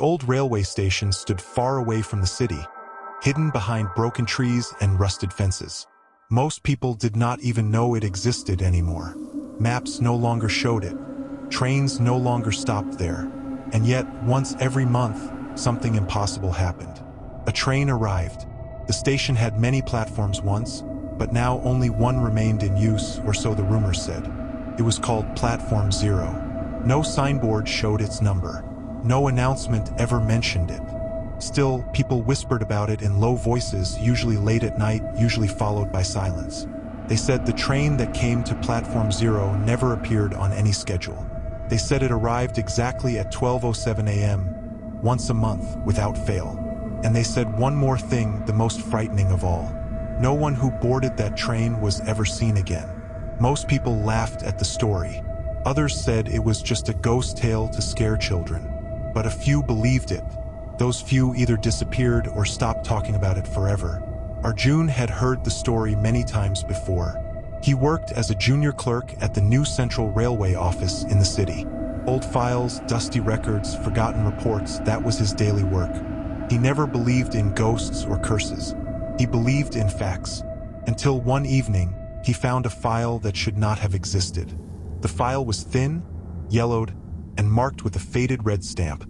old railway station stood far away from the city, hidden behind broken trees and rusted fences. Most people did not even know it existed anymore. Maps no longer showed it. Trains no longer stopped there. And yet, once every month, something impossible happened. A train arrived. The station had many platforms once, but now only one remained in use, or so the rumors said. It was called Platform Zero. No signboard showed its number. No announcement ever mentioned it. Still, people whispered about it in low voices, usually late at night, usually followed by silence. They said the train that came to Platform Zero never appeared on any schedule. They said it arrived exactly at 12:07 a.m., once a month, without fail. And they said one more thing, the most frightening of all. No one who boarded that train was ever seen again. Most people laughed at the story. Others said it was just a ghost tale to scare children. But a few believed it. Those few either disappeared or stopped talking about it forever. Arjun had heard the story many times before. He worked as a junior clerk at the new Central Railway office in the city. Old files, dusty records, forgotten reports, that was his daily work. He never believed in ghosts or curses. He believed in facts. Until one evening, he found a file that should not have existed. The file was thin, yellowed, and marked with a faded red stamp.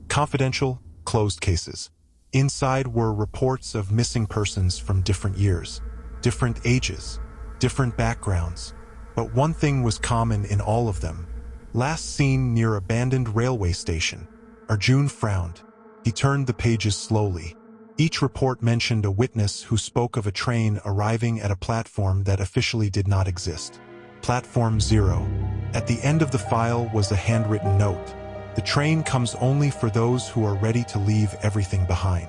Confidential, closed cases. Inside were reports of missing persons from different years, different ages, different backgrounds. But one thing was common in all of them. Last seen near abandoned railway station. Arjun frowned. He turned the pages slowly. Each report mentioned a witness who spoke of a train arriving at a platform that officially did not exist. Platform Zero. At the end of the file was a handwritten note. The train comes only for those who are ready to leave everything behind.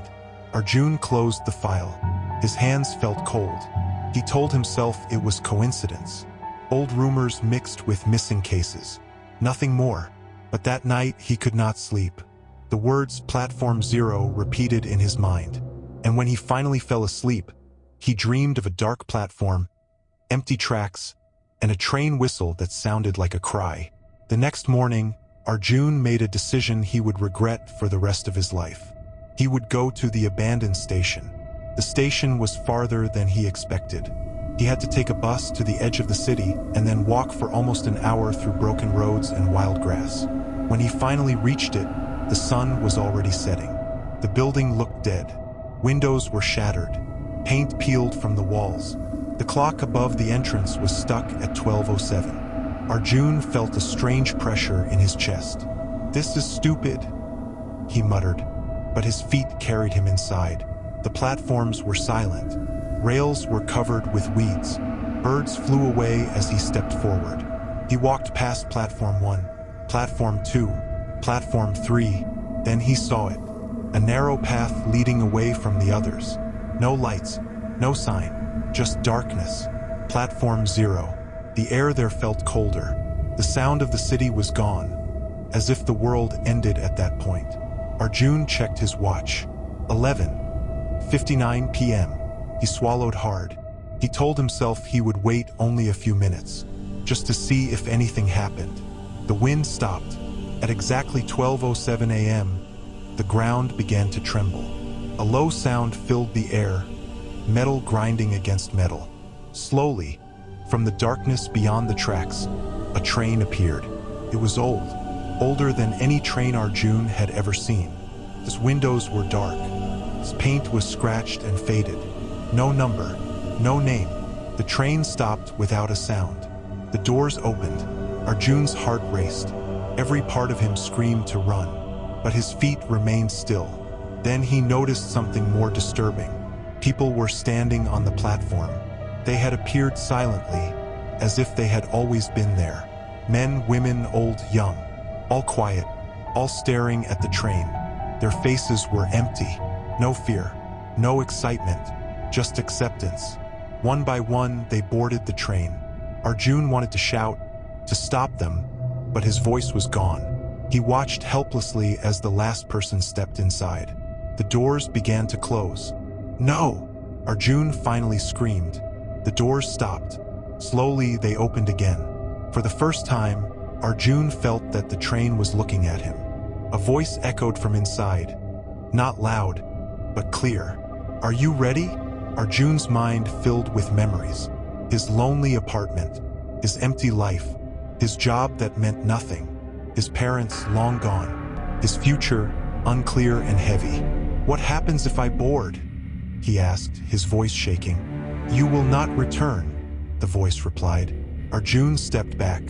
Arjun closed the file. His hands felt cold. He told himself it was coincidence. Old rumors mixed with missing cases. Nothing more. But that night he could not sleep. The words Platform Zero repeated in his mind. And when he finally fell asleep, he dreamed of a dark platform, empty tracks, and a train whistle that sounded like a cry. The next morning, Arjun made a decision he would regret for the rest of his life. He would go to the abandoned station. The station was farther than he expected. He had to take a bus to the edge of the city and then walk for almost an hour through broken roads and wild grass. When he finally reached it, the sun was already setting. The building looked dead. Windows were shattered. Paint peeled from the walls. The clock above the entrance was stuck at 12:07. Arjun felt a strange pressure in his chest. "This is stupid," he muttered, but his feet carried him inside. The platforms were silent. Rails were covered with weeds. Birds flew away as he stepped forward. He walked past Platform 1, Platform 2, Platform 3, then he saw it. A narrow path leading away from the others. No lights, no sign, just darkness. Platform Zero. The air there felt colder. The sound of the city was gone, as if the world ended at that point. Arjun checked his watch. 11:59 p.m. He swallowed hard. He told himself he would wait only a few minutes, just to see if anything happened. The wind stopped. At exactly 12:07 a.m., the ground began to tremble. A low sound filled the air, metal grinding against metal. Slowly, from the darkness beyond the tracks, a train appeared. It was old, older than any train Arjun had ever seen. Its windows were dark. Its paint was scratched and faded. No number, no name. The train stopped without a sound. The doors opened. Arjun's heart raced. Every part of him screamed to run, but his feet remained still. Then he noticed something more disturbing. People were standing on the platform. They had appeared silently, as if they had always been there. Men, women, old, young, all quiet, all staring at the train. Their faces were empty. No fear, no excitement, just acceptance. One by one, they boarded the train. Arjun wanted to shout, to stop them, but his voice was gone. He watched helplessly as the last person stepped inside. The doors began to close. "No!" Arjun finally screamed. The doors stopped. Slowly, they opened again. For the first time, Arjun felt that the train was looking at him. A voice echoed from inside. Not loud, but clear. Are you ready? Arjun's mind filled with memories. His lonely apartment, his empty life, his job that meant nothing, his parents long gone, his future unclear and heavy. What happens if I board? He asked, his voice shaking. You will not return, the voice replied. Arjun stepped back.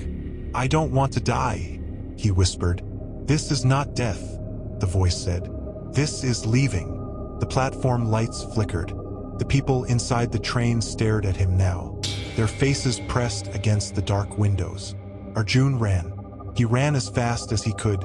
I don't want to die, he whispered. This is not death, the voice said. This is leaving. The platform lights flickered. The people inside the train stared at him now, their faces pressed against the dark windows. Arjun ran. He ran as fast as he could,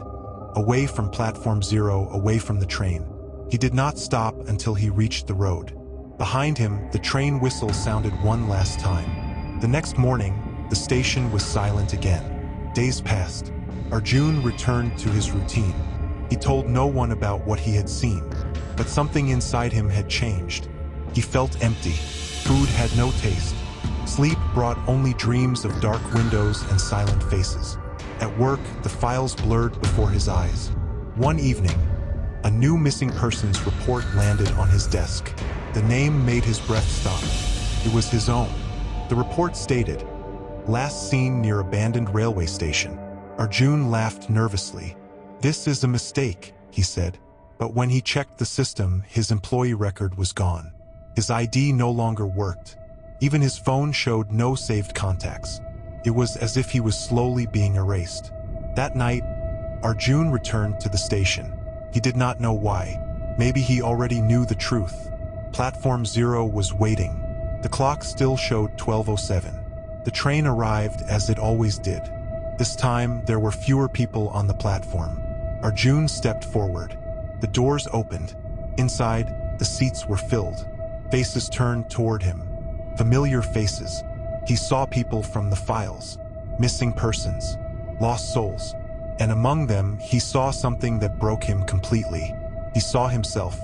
away from Platform 0, away from the train. He did not stop until he reached the road. Behind him, the train whistle sounded one last time. The next morning, the station was silent again. Days passed. Arjun returned to his routine. He told no one about what he had seen, but something inside him had changed. He felt empty. Food had no taste. Sleep brought only dreams of dark windows and silent faces. At work, the files blurred before his eyes. One evening, a new missing persons report landed on his desk. The name made his breath stop. It was his own. The report stated, last seen near abandoned railway station. Arjun laughed nervously. This is a mistake, he said. But when he checked the system, his employee record was gone. His ID no longer worked. Even his phone showed no saved contacts. It was as if he was slowly being erased. That night, Arjun returned to the station. He did not know why. Maybe he already knew the truth. Platform 0 was waiting. The clock still showed 12:07. The train arrived as it always did. This time, there were fewer people on the platform. Arjun stepped forward. The doors opened. Inside, the seats were filled. Faces turned toward him. Familiar faces. He saw people from the files. Missing persons. Lost souls. And among them, he saw something that broke him completely. He saw himself,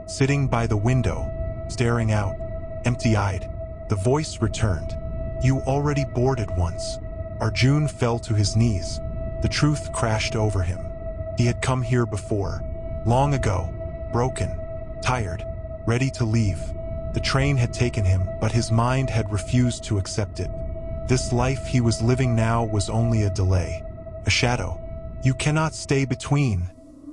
sitting by the window, staring out, empty-eyed. The voice returned. You already boarded once. Arjun fell to his knees. The truth crashed over him. He had come here before, long ago, broken, tired, ready to leave. The train had taken him, but his mind had refused to accept it. This life he was living now was only a delay, a shadow. You cannot stay between,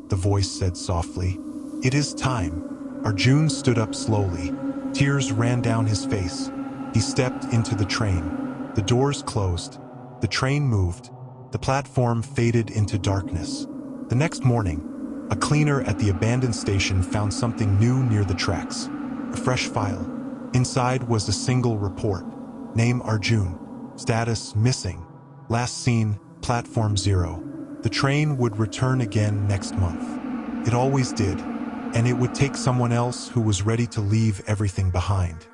the voice said softly. It is time. Arjun stood up slowly. Tears ran down his face. He stepped into the train. The doors closed. The train moved. The platform faded into darkness. The next morning, a cleaner at the abandoned station found something new near the tracks. A fresh file. Inside was a single report. Name Arjun. Status missing. Last seen, Platform 0. The train would return again next month. It always did, and it would take someone else who was ready to leave everything behind.